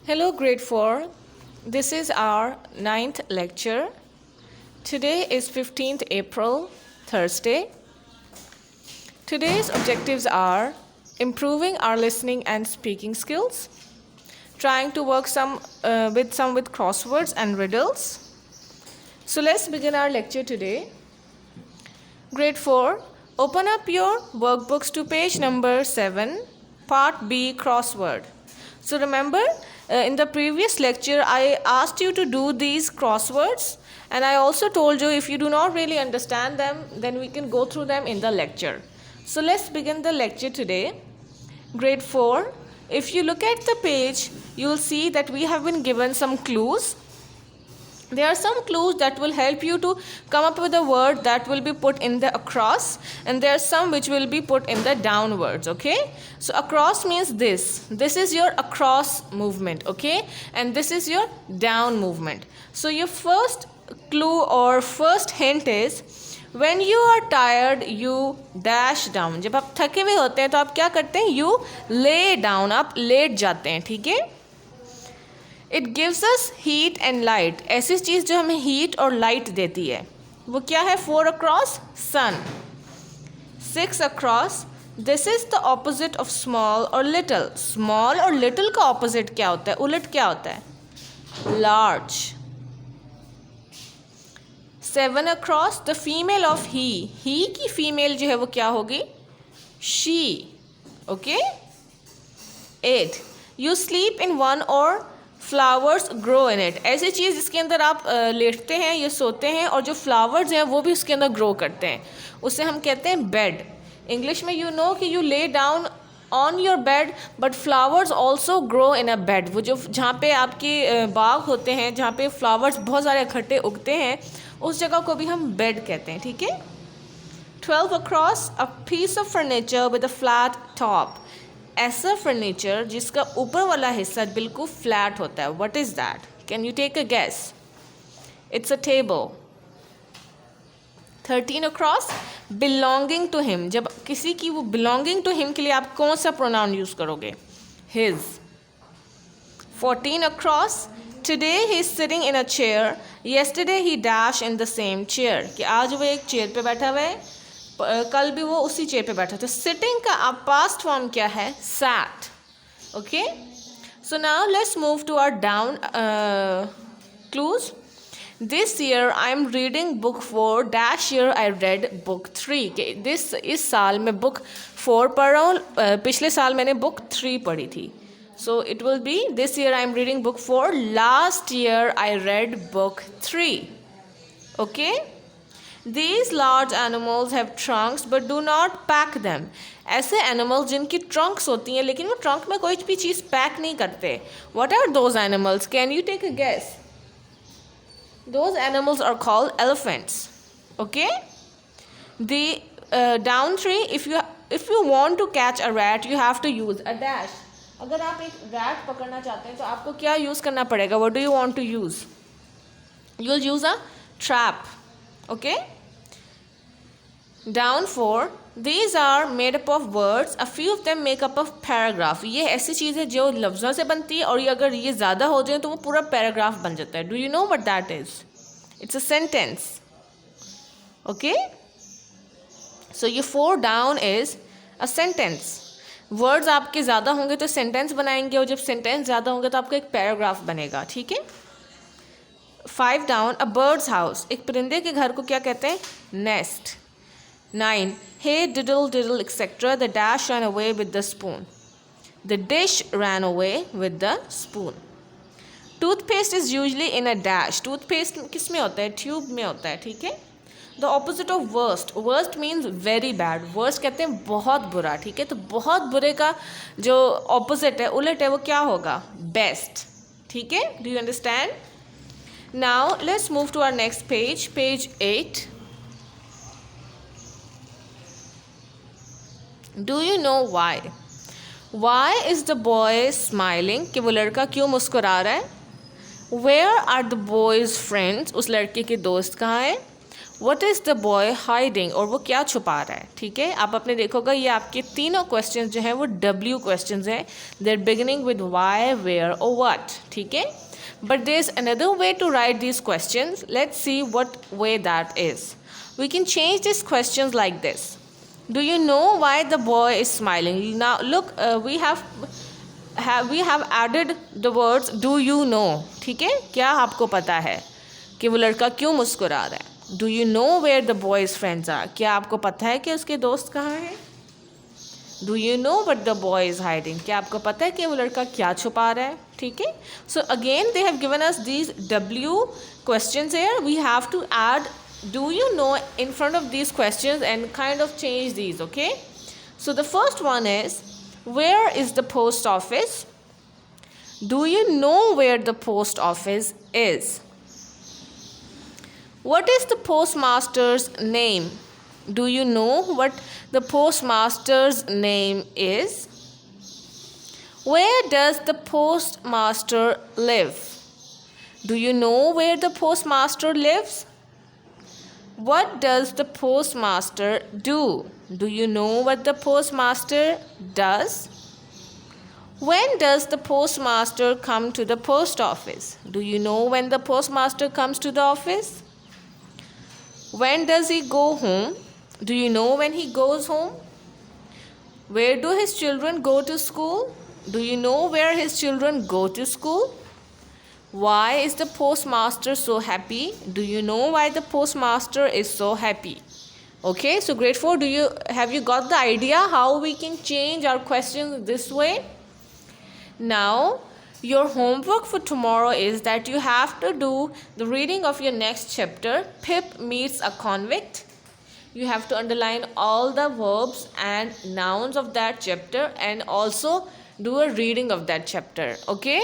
Hello, grade 4. This is our ninth lecture. Today is 15th April, Thursday. Today's objectives are improving our listening and speaking skills, trying to work with crosswords and riddles. So let's begin our lecture today. Grade 4, open up your workbooks to page number 7, part B, crossword. So remember, in the previous lecture, I asked you to do these crosswords, and I also told you if you do not really understand them, then we can go through them in the lecture. So let's begin the lecture today. Grade 4, if you look at the page, you will see that we have been given some clues. There are some clues that will help you to come up with a word that will be put in the across, and there are some which will be put in the downwards, okay? So across means this. This is your across movement, okay? And this is your down movement. So your first clue or first hint is when you are tired, you dash down. जब आप थके हुए होते हैं तो आप क्या करते हैं? You lay down. आप लेट जाते हैं, ठीक है? It gives us heat and light. ऐसी चीज़ जो हमें हीट और लाइट देती है वो क्या है? 4 across sun. 6 across, this is the opposite of small और लिटिल. स्मॉल और लिटिल का ऑपोजिट क्या होता है? उलट क्या होता है? Large. 7 across, the female of he की फीमेल जो है वो क्या होगी? She. Okay. 8, you sleep in one और फ्लावर्स ग्रो इन इट. ऐसी चीज़ जिसके अंदर आप लेटते हैं या सोते हैं और जो फ्लावर्स हैं वो भी उसके अंदर ग्रो करते हैं, उसे हम कहते हैं बेड. इंग्लिश में यू नो कि you lay down on your bed but flowers also grow in a bed. वो जो जहाँ पे आपके बाग होते हैं, जहाँ पे फ्लावर्स बहुत सारे इकट्ठे उगते हैं, उस जगह को भी हम बेड कहते हैं, ठीक है. 12 across, a piece of furniture with a flat top. ऐसा फर्नीचर जिसका ऊपर वाला हिस्सा बिल्कुल फ्लैट होता है. What is that? Can you take a guess? It's a table. 13 across, belonging to him. जब किसी की वो बिलोंगिंग टू हिम के लिए आप कौन सा प्रोनाउन यूज़ करोगे? His. 14 across, today he is sitting in a chair, yesterday he dash in the same chair. कि आज वो एक चेयर पे बैठा हुआ है, कल भी वो उसी चेयर पे बैठा था. सिटिंग का आप पास्ट फॉर्म क्या है? Sat. Okay. So now let's move to our down clues. This year I am reading book 4, dash year I read book 3. के इस साल मैं बुक 4 पढ़ रहा हूँ, पिछले साल मैंने बुक 3 पढ़ी थी. So it will be this year I am reading book 4, last year I read book 3. Okay. These large animals have trunks but do not pack them. ऐसे animals जिनकी trunks होती हैं लेकिन वो trunk में कोई भी चीज़ pack नहीं करते. What are those animals? Can you take a guess? Those animals are called elephants. Okay? The down tree, if you want to catch a rat, you have to use a dash. अगर आप एक rat पकड़ना चाहते हैं तो आपको क्या use करना पड़ेगा? What do you want to use? You'll use a trap. Okay? Down 4, these are made up of words, a few of them make up of paragraph. ये ऐसी चीज़ है जो लफ्ज़ों से बनती है और ये अगर ये ज़्यादा हो जाए तो वो पूरा पैराग्राफ बन जाता है. Do you know what that is? It's a sentence. Okay? So ये 4 down is a sentence. Words आपके ज़्यादा होंगे तो sentence बनाएंगे और जब sentence ज़्यादा होंगे तो आपका एक पैराग्राफ बनेगा, ठीक है. 5 down, a bird's house. एक परिंदे के घर को क्या कहते हैं? Nest. 9, hey diddle diddle etc. The dash ran away with the spoon. The dish ran away with the spoon. Toothpaste is usually in a dash. Toothpaste किस में होता है? ट्यूब में होता है, ठीक है. The opposite of worst. Worst means very bad. Worst कहते हैं बहुत बुरा, ठीक है. तो बहुत बुरे का जो opposite है, उलट है, वो क्या होगा? Best. ठीक है. Do you understand? Now let's move to our next page. Page 8. Do you know why? Why is the boy smiling? कि वो लड़का क्यों मुस्कुरा रहा है? Where are the boy's friends? उस लड़के के दोस्त कहाँ हैं? What is the boy hiding? और वो क्या छुपा रहा है? ठीक है, आप अपने देखोगे ये आपके तीनों क्वेश्चंस जो हैं वो W क्वेश्चंस हैं. They're beginning with why, where or what. ठीक है, but there's another way to write these questions. Let's see what way that is. We can change these questions like this. Do you know why the boy is smiling? Now look, we have added the words do you know. ठीक है, क्या आपको पता है कि वो लड़का क्यों मुस्कुरा रहा है? Do you know where the boy's friends are? क्या आपको पता है कि उसके दोस्त कहाँ हैं? Do you know what the boy is hiding? क्या आपको पता है कि वो लड़का क्या छुपा रहा है? ठीक है, so again they have given us these W questions here. We have to add do you know in front of these questions and kind of change these. Okay, so the first one is where is the post office? Do you know where the post office is? What is the postmaster's name? Do you know what the postmaster's name is? Where does the postmaster live? Do you know where the postmaster lives? What does the postmaster do? Do you know what the postmaster does? When does the postmaster come to the post office? Do you know when the postmaster comes to the office? When does he go home? Do you know when he goes home? Where do his children go to school? Do you know where his children go to school? Why is the postmaster so happy? Do you know why the postmaster is so happy? Okay, so grade 4, have you got the idea how we can change our questions this way? Now, your homework for tomorrow is that you have to do the reading of your next chapter, Pip Meets a Convict. You have to underline all the verbs and nouns of that chapter and also do a reading of that chapter. Okay?